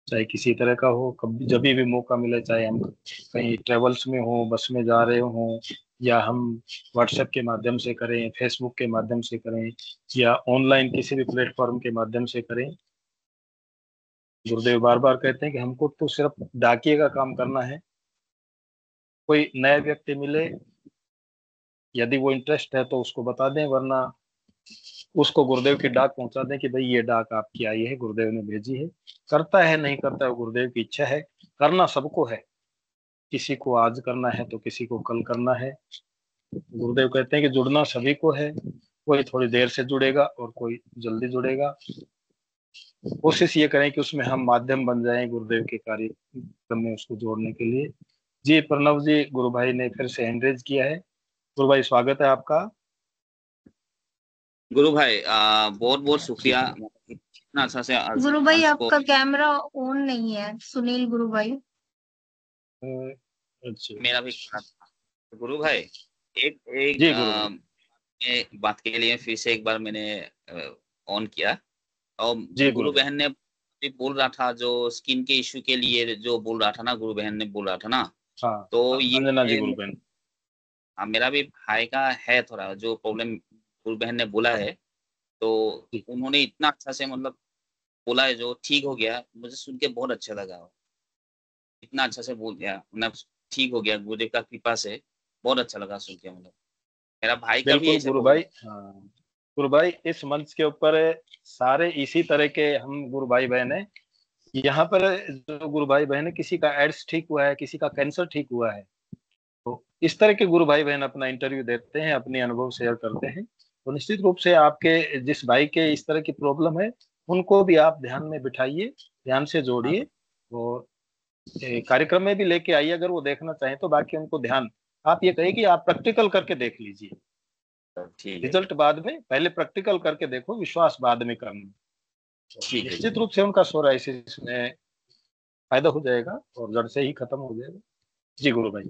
चाहे किसी तरह का हो। कभी जब भी मौका मिले, चाहे हम कहीं ट्रेवल्स में हो, बस में जा रहे हो, या हम व्हाट्सएप के माध्यम से करें, फेसबुक के माध्यम से करें, या ऑनलाइन किसी भी प्लेटफॉर्म के माध्यम से करें, गुरुदेव बार बार कहते हैं कि हमको तो सिर्फ डाकिए का काम करना है। कोई नया व्यक्ति मिले, यदि वो इंटरेस्ट है तो उसको बता दें, वरना उसको गुरुदेव की डाक पहुंचा दें कि भाई ये डाक आपकी आई है, गुरुदेव ने भेजी है। करता है नहीं करता है गुरुदेव की इच्छा है, करना सबको है। किसी को आज करना है तो किसी को कल करना है। गुरुदेव कहते हैं कि जुड़ना सभी को है, कोई थोड़ी देर से जुड़ेगा और कोई जल्दी जुड़ेगा। कोशिश ये करें कि उसमें हम माध्यम बन जाएं गुरुदेव के कार्यक्रम में उसको जोड़ने के लिए। जी प्रणव जी, गुरु भाई ने फिर से हैंड रेज किया है। गुरु भाई स्वागत है आपका। गुरु भाई बहुत बहुत शुक्रिया, इतना अच्छा से गुरु भाई आपका कैमरा ऑन नहीं है, सुनील गुरु भाई। अच्छा, मेरा भी गुरु भाई एक बात के लिए फिर से एक बार मैंने ऑन किया, और गुरु बहन ने बोल रहा था जो स्किन के इश्यू के लिए जो बोल रहा था ना, गुरु बहन ने बोल रहा था ना। हाँ, तो ये गुरु बहन, मेरा भी भाई का है थोड़ा जो प्रॉब्लम गुरु बहन ने बोला है, तो उन्होंने इतना अच्छा से मतलब बोला है जो ठीक हो गया। मुझे सुन के बहुत अच्छा लगा, इतना अच्छा से बोल दिया, मतलब ठीक हो गया गुरुदेव का कृपा से। बहुत अच्छा लगा सुन के, मतलब मेरा भाई का भी गुरु भाई। हाँ गुरु भाई, इस मंच के ऊपर सारे इसी तरह के हम गुरु भाई बहन है। यहाँ पर जो गुरु भाई बहन है, किसी का एड्स ठीक हुआ है, किसी का कैंसर ठीक हुआ है, तो इस तरह के गुरु भाई बहन अपना इंटरव्यू देते हैं, अपने अनुभव शेयर करते हैं। तो निश्चित रूप से आपके जिस भाई के इस तरह की प्रॉब्लम है, उनको भी आप ध्यान में बिठाइए, ध्यान से जोड़िए, और कार्यक्रम में भी लेके आइए अगर वो देखना चाहें तो। बाकी उनको ध्यान आप ये कहिए कि आप प्रैक्टिकल करके देख लीजिए, रिजल्ट बाद में, पहले प्रैक्टिकल करके देखो, विश्वास बाद में करना। निश्चित रूप से उनका सोराइसिस में फायदा हो जाएगा और जड़ से ही खत्म हो जाएगा। जी गुरु भाई,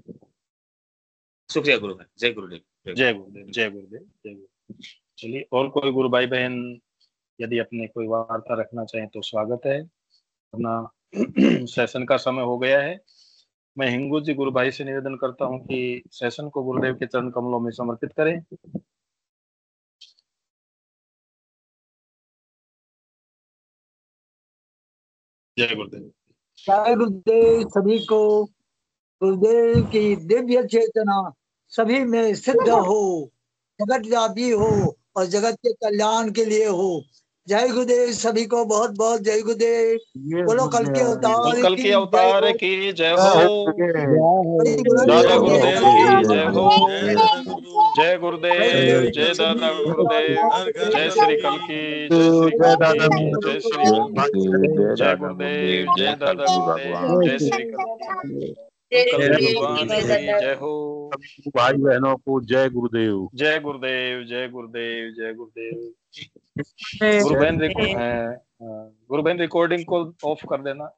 शुक्रिया गुरु भाई। जय गुरुदेव। जय गुरुदेव, जय गुरुदेव, जय गुरुदेव। चलिए, और कोई गुरु भाई बहन यदि अपने कोई वार्ता रखना चाहें तो स्वागत है। अपना सेशन का समय हो गया है। मैं हिंगू जी गुरु भाई से निवेदन करता हूं कि सेशन को गुरुदेव के चरण कमलों में समर्पित करें। जय गुरुदेव। जय गुरुदेव सभी को। गुरुदेव की दिव्य चेतना सभी में सिद्ध हो, जगत व्यापी हो और जगत के कल्याण के लिए हो। जय गुरुदेव सभी को, बहुत बहुत जय गुरुदेव। बोलो कल के अवतार की जय हो। दादा गुरुदेव की जय हो। जय गुरुदेव, जय दादा गुरुदेव, जय श्री कल की, जय श्री कल की, जय श्री जय गुरुदेव, जय दादा गुरुदेव, जय श्री कल भगवान की जय हो। भाई बहनों को जय गुरुदेव। जय गुरुदेव, जय गुरुदेव, जय गुरुदेव। गुरु बहन रिकॉर्डिंग को ऑफ कर देना।